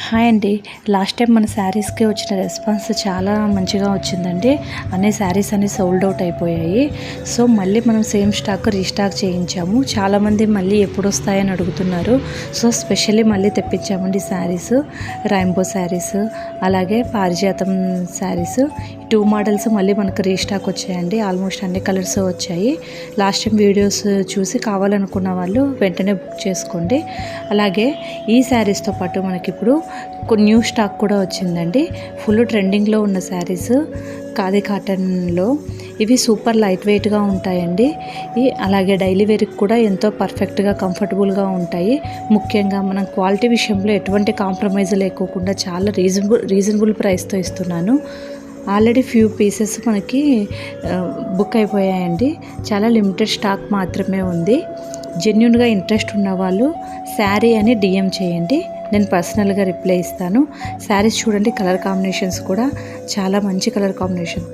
Hi అండి. Last time మన శారీస్కి వచ్చిన రెస్పాన్స్ చాలా మంచిగా వచ్చిందండి. అన్ని శారీస్ అన్ని సోల్డ్ అవుట్ అయిపోయాయి. సో మళ్ళీ మనం సేమ్ స్టాక్ రీస్టాక్ చేయించాము. చాలామంది మళ్ళీ ఎప్పుడు వస్తాయని అడుగుతున్నారు. సో స్పెషల్లీ మళ్ళీ తెప్పించామండి శారీస్, రైంబో శారీస్, అలాగే పారిజాతం శారీస్. 2 మోడల్స్ మళ్ళీ మనకు రీస్టాక్ వచ్చాయండి. ఆల్మోస్ట్ అన్ని కలర్స్ వచ్చాయి. లాస్ట్ టైం వీడియోస్ చూసి కావాలనుకున్న వాళ్ళు వెంటనే బుక్ చేసుకోండి. అలాగే ఈ శారీస్తో పాటు మనకి ఇప్పుడు న్యూ స్టాక్ కూడా వచ్చిందండి. ఫుల్ ట్రెండింగ్లో ఉన్న శారీస్ ఖాదీ కాటన్లో. ఇవి సూపర్ లైట్ వెయిట్గా ఉంటాయండి. అలాగే డైలీ వేర్కి కూడా ఎంతో పర్ఫెక్ట్గా కంఫర్టబుల్గా ఉంటాయి. ముఖ్యంగా మనం క్వాలిటీ విషయంలో ఎటువంటి కాంప్రమైజ్ లేకోకుండా చాలా రీజనబుల్ ప్రైస్తో ఇస్తున్నాను. ఆల్రెడీ ఫ్యూ పీసెస్ మనకి బుక్ అయిపోయాయండి. చాలా లిమిటెడ్ స్టాక్ మాత్రమే ఉంది. జెన్యూన్గా ఇంట్రెస్ట్ ఉన్న వాళ్ళు శారీ అని డిఎం చేయండి. నేను పర్సనల్గా రిప్లై ఇస్తాను. శారీస్ చూడండి, కలర్ కాంబినేషన్స్ కూడా చాలా మంచి కలర్ కాంబినేషన్.